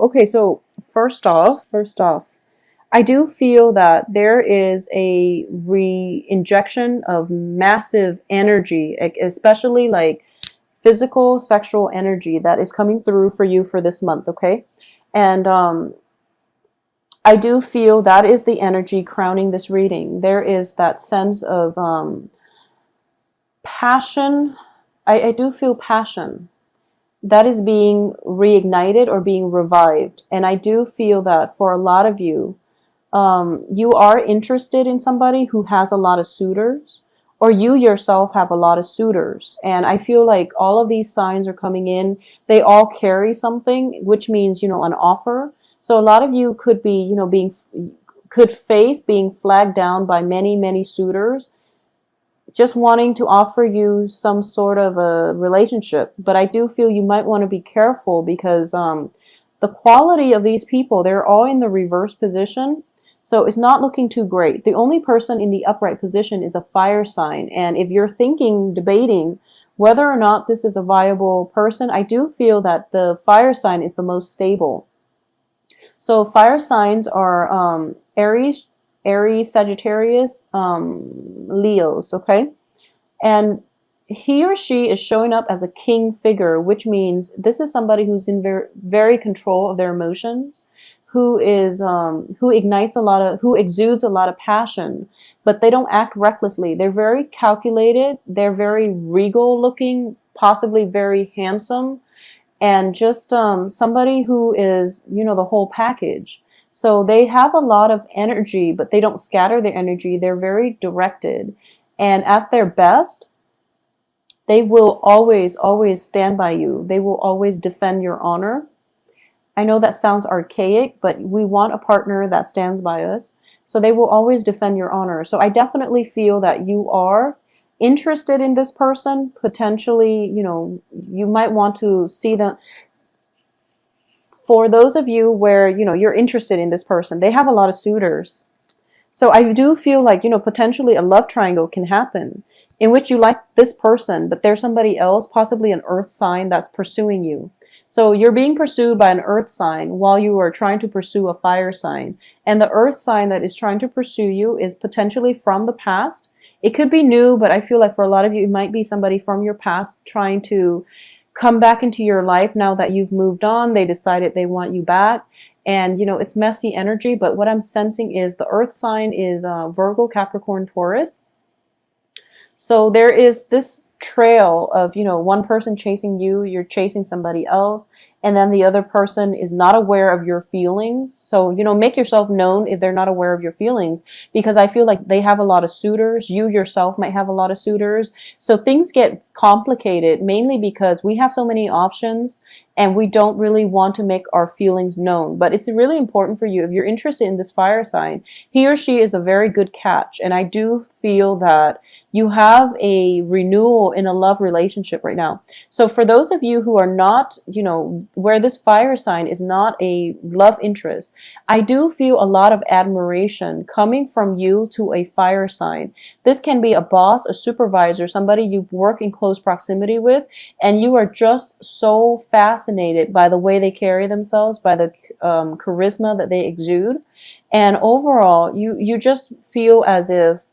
okay, so first off, I do feel that there is a re-injection of massive energy, especially like physical, sexual energy that is coming through for you for this month, okay? And I do feel that is the energy crowning this reading. There is that sense of passion. I do feel passion that is being reignited or being revived. And I do feel that for a lot of you, you are interested in somebody who has a lot of suitors, or you yourself have a lot of suitors. And I feel like all of these signs are coming in. They all carry something, which means, an offer. So a lot of you could be, could face being flagged down by many, many suitors, just wanting to offer you some sort of a relationship. But I do feel you might want to be careful because the quality of these people, they're all in the reverse position. So it's not looking too great. The only person in the upright position is a fire sign. And if you're debating whether or not this is a viable person, I do feel that the fire sign is the most stable. So fire signs are Aries, Sagittarius, Leos, okay? And he or she is showing up as a king figure, which means this is somebody who's in very control of their emotions, who exudes a lot of passion, but they don't act recklessly. They're very calculated, they're very regal looking, possibly very handsome, and just somebody who is, the whole package. So they have a lot of energy, but they don't scatter their energy. They're very directed. And at their best, they will always, always stand by you. They will always defend your honor. I know that sounds archaic, but we want a partner that stands by us. So they will always defend your honor. So I definitely feel that you are interested in this person. Potentially, you might want to see them. For those of you where, you're interested in this person, they have a lot of suitors. So I do feel like, potentially a love triangle can happen in which you like this person, but there's somebody else, possibly an earth sign, that's pursuing you. So you're being pursued by an earth sign while you are trying to pursue a fire sign. And the earth sign that is trying to pursue you is potentially from the past. It could be new, but I feel like for a lot of you, it might be somebody from your past trying to come back into your life now that you've moved on. They decided they want you back. And, it's messy energy, but what I'm sensing is the earth sign is Virgo, Capricorn, Taurus. So there is this trail of, one person chasing you, you're chasing somebody else, and then the other person is not aware of your feelings. So, make yourself known if they're not aware of your feelings, because I feel like they have a lot of suitors. You yourself might have a lot of suitors. So things get complicated mainly because we have so many options and we don't really want to make our feelings known. But it's really important for you, if you're interested in this fire sign, he or she is a very good catch. And I do feel that you have a renewal in a love relationship right now. So for those of you who are not, where this fire sign is not a love interest, I do feel a lot of admiration coming from you to a fire sign. This can be a boss, a supervisor, somebody you work in close proximity with, and you are just so fascinated by the way they carry themselves, by the charisma that they exude. And overall, you just feel as if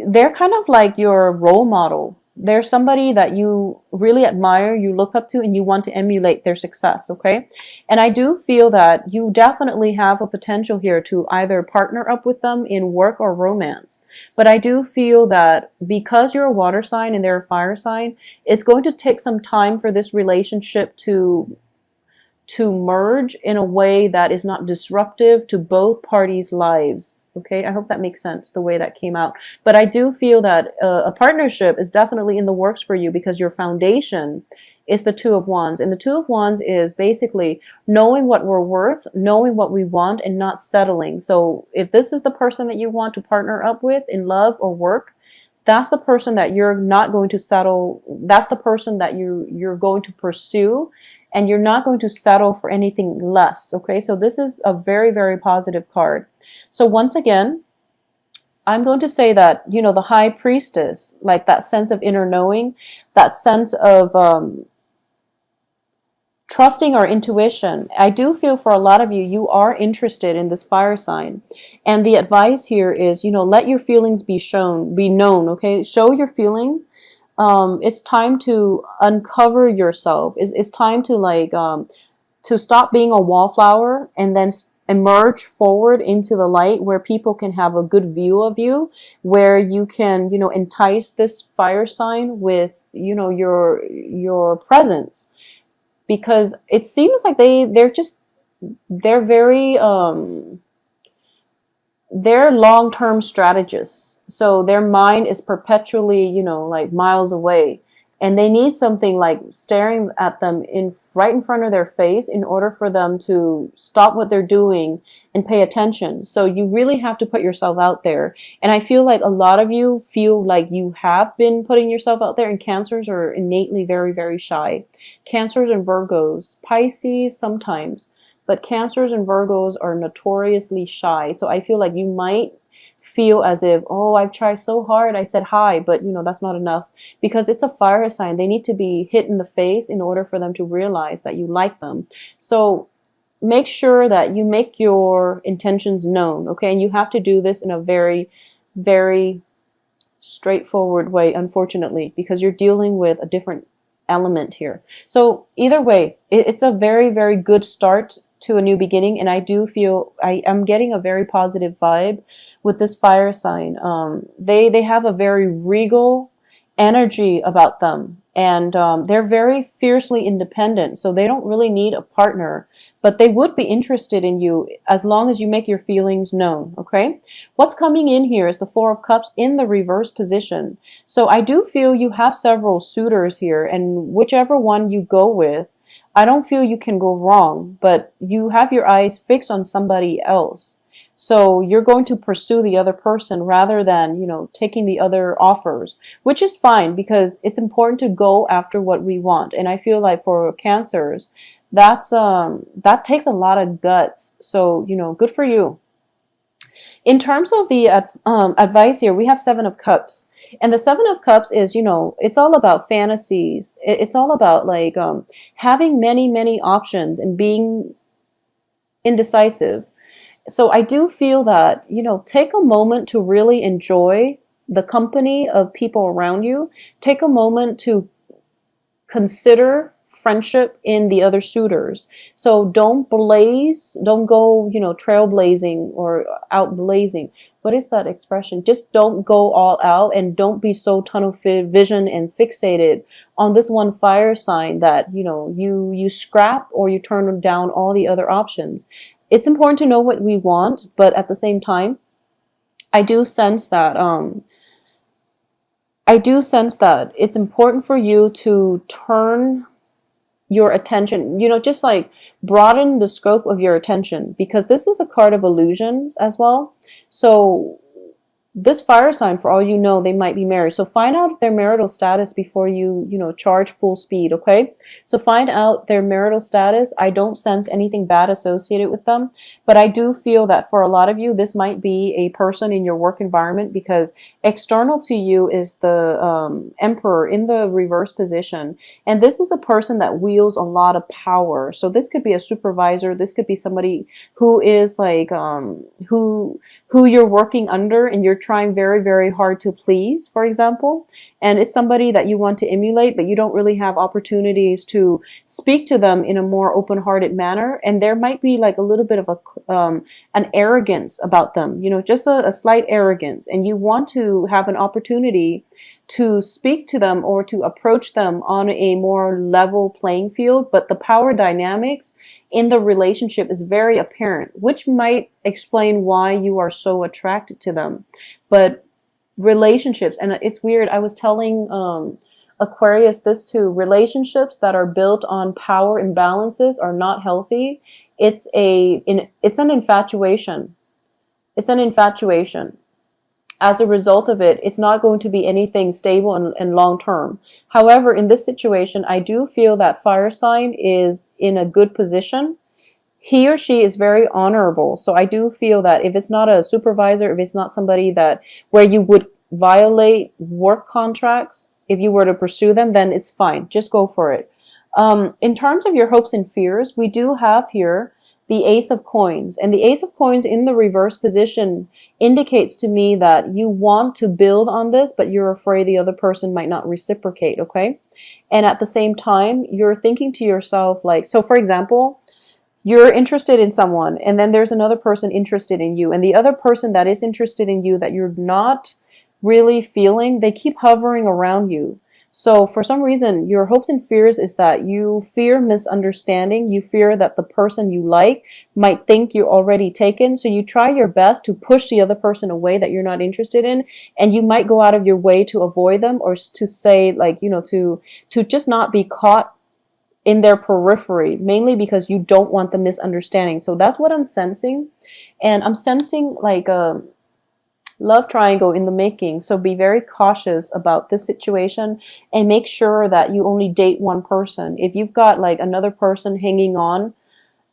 they're kind of like your role model. They're somebody that you really admire, you look up to, and you want to emulate their success, okay? And I do feel that you definitely have a potential here to either partner up with them in work or romance. But I do feel that because you're a water sign and they're a fire sign, it's going to take some time for this relationship to merge in a way that is not disruptive to both parties' lives. Okay, I hope that makes sense, the way that came out. But I do feel that a partnership is definitely in the works for you because your foundation is the Two of Wands. And the Two of Wands is basically knowing what we're worth, knowing what we want, and not settling. So if this is the person that you want to partner up with in love or work, that's the person that you're not going to settle. That's the person that you're going to pursue. And you're not going to settle for anything less, okay? So this is a very, very positive card. So once again, I'm going to say that, the High Priestess, like that sense of inner knowing, that sense of trusting our intuition. I do feel for a lot of you, you are interested in this fire sign. And the advice here is, let your feelings be known, okay? Show your feelings. It's time to uncover yourself. It's time to to stop being a wallflower and then emerge forward into the light where people can have a good view of you, where you can, entice this fire sign with, your presence, because it seems like they're very they're long-term strategists. So their mind is perpetually, like miles away. And they need something like staring at them right in front of their face in order for them to stop what they're doing and pay attention. So you really have to put yourself out there. And I feel like a lot of you feel like you have been putting yourself out there, and Cancers are innately very, very shy. Cancers and Virgos, Pisces sometimes, but Cancers and Virgos are notoriously shy. So I feel like you might feel as if, oh, I've tried so hard. I said hi, but that's not enough, because it's a fire sign. They need to be hit in the face in order for them to realize that you like them. So make sure that you make your intentions known, okay? And you have to do this in a very, very straightforward way, unfortunately, because you're dealing with a different element here. So either way, it's a very, very good start to a new beginning, and I do feel I am getting a very positive vibe with this fire sign. They have a very regal energy about them, and they're very fiercely independent, so they don't really need a partner, but they would be interested in you as long as you make your feelings known, okay? What's coming in here is the Four of Cups in the reverse position. So I do feel you have several suitors here, and whichever one you go with, I don't feel you can go wrong, but you have your eyes fixed on somebody else. So you're going to pursue the other person rather than, taking the other offers, which is fine, because it's important to go after what we want. And I feel like for Cancers, that takes a lot of guts. So, good for you. In terms of the advice here, we have Seven of Cups. And the Seven of Cups is, it's all about fantasies. It's all about having many, many options and being indecisive. So I do feel that, take a moment to really enjoy the company of people around you. Take a moment to consider friendship in the other suitors. So don't go, trailblazing or out blazing. What is that expression? Just don't go all out, and don't be so tunnel vision and fixated on this one fire sign that, you scrap or you turn down all the other options. It's important to know what we want, but at the same time, I do sense that it's important for you to turn your attention, just like broaden the scope of your attention, because this is a card of illusions as well. So this fire sign, for all you know, they might be married. So find out their marital status before you, charge full speed, okay? So find out their marital status. I don't sense anything bad associated with them, but I do feel that for a lot of you, this might be a person in your work environment, because external to you is the Emperor in the reverse position. And this is a person that wields a lot of power. So this could be a supervisor. This could be somebody who is who you're working under, and you're trying very, very hard to please, for example. And it's somebody that you want to emulate, but you don't really have opportunities to speak to them in a more open-hearted manner. And there might be like a little bit of an arrogance about them, just a slight arrogance. And you want to have an opportunity to speak to them or to approach them on a more level playing field, but the power dynamics in the relationship is very apparent, which might explain why you are so attracted to them. But relationships, and it's weird, I was telling Aquarius this too, relationships that are built on power imbalances are not healthy. It's an infatuation. It's an infatuation. As a result of it, it's not going to be anything stable and long-term. However, in this situation, I do feel that fire sign is in a good position. He or she is very honorable. So I do feel that if it's not a supervisor, if it's not somebody where you would violate work contracts, if you were to pursue them, then it's fine. Just go for it. In terms of your hopes and fears, we do have here the Ace of Coins. And the Ace of Coins in the reverse position indicates to me that you want to build on this, but you're afraid the other person might not reciprocate, okay? And at the same time, you're thinking to yourself, like, so for example, you're interested in someone, and then there's another person interested in you, and the other person that is interested in you that you're not really feeling, they keep hovering around you. So for some reason, your hopes and fears is that you fear misunderstanding. You fear that the person you like might think you're already taken. So you try your best to push the other person away that you're not interested in. And you might go out of your way to avoid them, or to say, like, to just not be caught in their periphery, mainly because you don't want the misunderstanding. So that's what I'm sensing. And I'm sensing like a love triangle in the making. So be very cautious about this situation, and make sure that you only date one person. If you've got like another person hanging on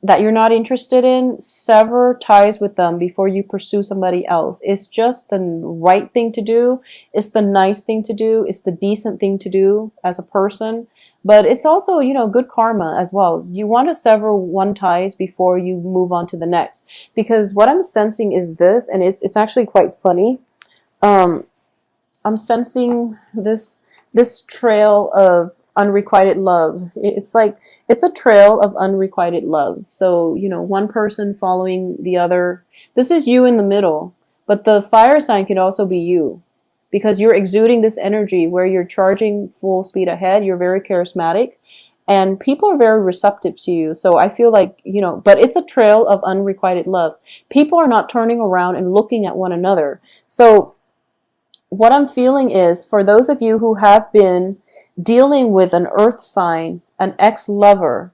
that you're not interested in, sever ties with them before you pursue somebody else. It's just the right thing to do. It's the nice thing to do. It's the decent thing to do as a person. But it's also, good karma as well. You want to sever one ties before you move on to the next. Because what I'm sensing is this, and it's actually quite funny. I'm sensing this trail of unrequited love. It's like it's a trail of unrequited love. So, one person following the other. This is you in the middle, but the fire sign could also be you, because you're exuding this energy where you're charging full speed ahead. You're very charismatic, and people are very receptive to you. So I feel like, but it's a trail of unrequited love. People are not turning around and looking at one another. So what I'm feeling is, for those of you who have been dealing with an earth sign, an ex-lover,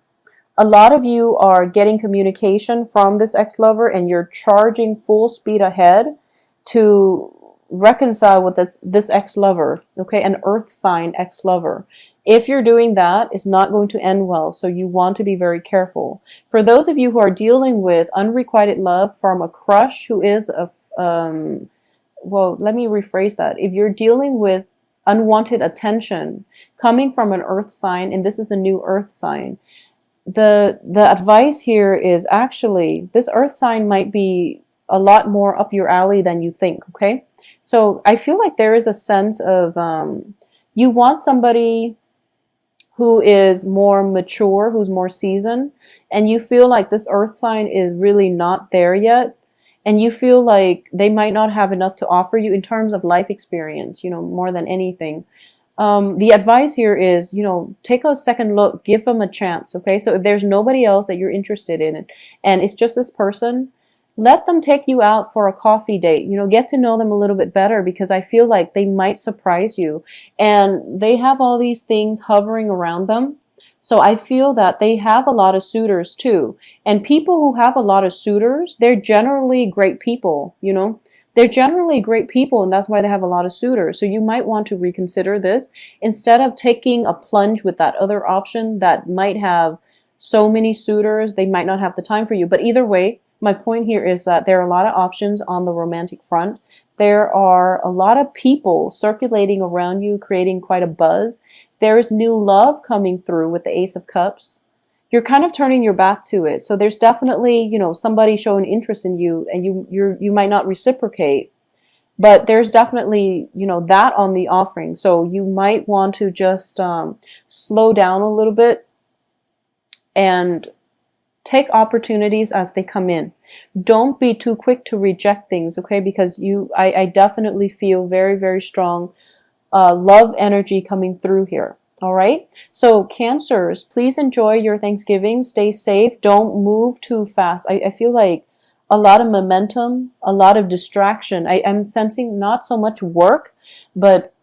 a lot of you are getting communication from this ex-lover, and you're charging full speed ahead to reconcile with this ex-lover, okay? An earth sign ex-lover. If you're doing that, it's not going to end well, so you want to be very careful. For those of you who are dealing with unrequited love from a crush who is well, let me rephrase that. If you're dealing with unwanted attention coming from an earth sign, and this is a new earth sign, the advice here is, actually, this earth sign might be a lot more up your alley than you think, okay? So I feel like there is a sense of you want somebody who is more mature, who's more seasoned, and you feel like this earth sign is really not there yet. And you feel like they might not have enough to offer you in terms of life experience, more than anything. The advice here is, take a second look, give them a chance, okay? So if there's nobody else that you're interested in, and it's just this person, let them take you out for a coffee date, get to know them a little bit better, because I feel like they might surprise you. And they have all these things hovering around them. So I feel that they have a lot of suitors too. And people who have a lot of suitors, they're generally great people, They're generally great people, and that's why they have a lot of suitors. So you might want to reconsider this instead of taking a plunge with that other option that might have so many suitors, they might not have the time for you. But either way, my point here is that there are a lot of options on the romantic front. There are a lot of people circulating around you, creating quite a buzz. There is new love coming through with the Ace of Cups. You're kind of turning your back to it. So there's definitely, somebody showing interest in you, and you might not reciprocate, but there's definitely, that on the offering. So you might want to just slow down a little bit and take opportunities as they come in. Don't be too quick to reject things, okay? Because I definitely feel very, very strong love energy coming through here. All right. So Cancers, please enjoy your Thanksgiving. Stay safe. Don't move too fast. I feel like a lot of momentum, a lot of distraction. I'm sensing not so much work, but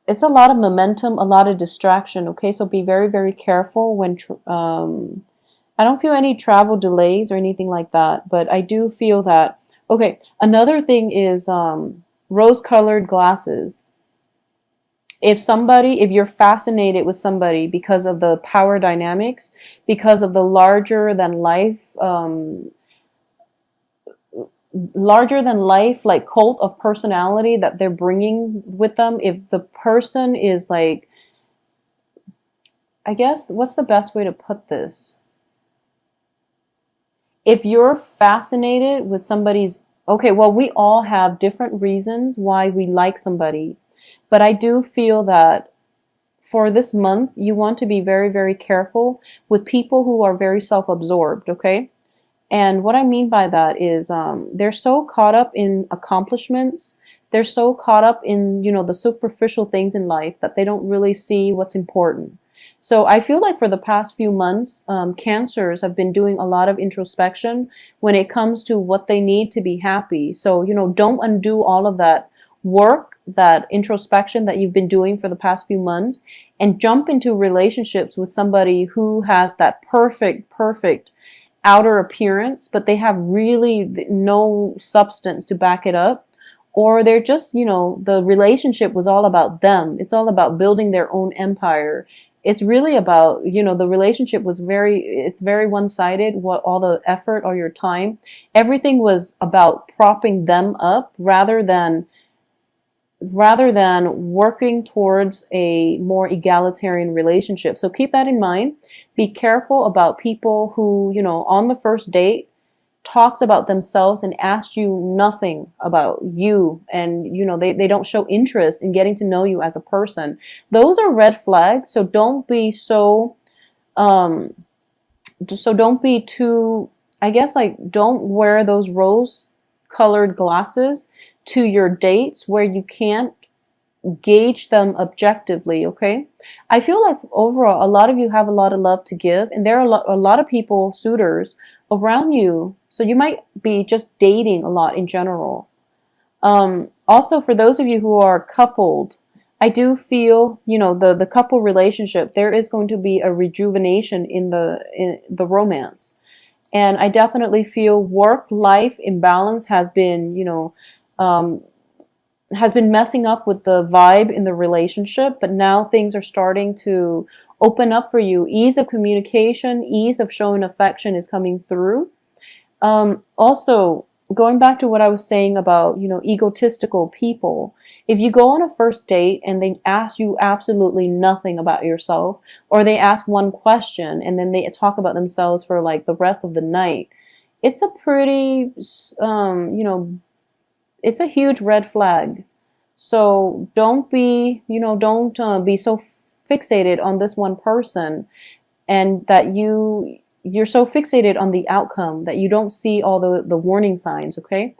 it's a lot of momentum, a lot of distraction. Okay. So be very, very careful when, I don't feel any travel delays or anything like that, but I do feel that, okay. Another thing is, rose-colored glasses. If you're fascinated with somebody because of the power dynamics, because of the larger than life like cult of personality that they're bringing with them, if the person is like I guess, what's the best way to put this? If you're fascinated with somebody's, okay, well, we all have different reasons why we like somebody, but I do feel that for this month, you want to be very, very careful with people who are very self-absorbed, okay? And what I mean by that is they're so caught up in accomplishments. They're so caught up in, the superficial things in life that they don't really see what's important. So I feel like for the past few months, cancers have been doing a lot of introspection when it comes to what they need to be happy. So, don't undo all of that work, that introspection that you've been doing for the past few months, and jump into relationships with somebody who has that perfect outer appearance, but they have really no substance to back it up. Or they're just, the relationship was all about them. It's all about building their own empire. It's really about, the relationship was it's very one-sided, what all the effort or your time. Everything was about propping them up rather than working towards a more egalitarian relationship. So keep that in mind. Be careful about people who, on the first date talks about themselves and asks you nothing about you, and they don't show interest in getting to know you as a person. Those are red flags. So don't be um don't be too, I guess, like, don't wear those rose colored glasses to your dates where you can't gauge them objectively, okay? I feel like overall, a lot of you have a lot of love to give, and there are a lot of people, suitors, around you. So you might be just dating a lot in general. Also, for those of you who are coupled, I do feel, the couple relationship, there is going to be a rejuvenation in the romance. And I definitely feel work-life imbalance um, has been messing up with the vibe in the relationship, but now things are starting to open up for you. Ease of communication, ease of showing affection is coming through. Also, going back to what I was saying about, egotistical people, if you go on a first date and they ask you absolutely nothing about yourself, or they ask one question and then they talk about themselves for like the rest of the night, it's a pretty, it's a huge red flag. So don't be so fixated on this one person, and that you're so fixated on the outcome that you don't see all the warning signs, okay?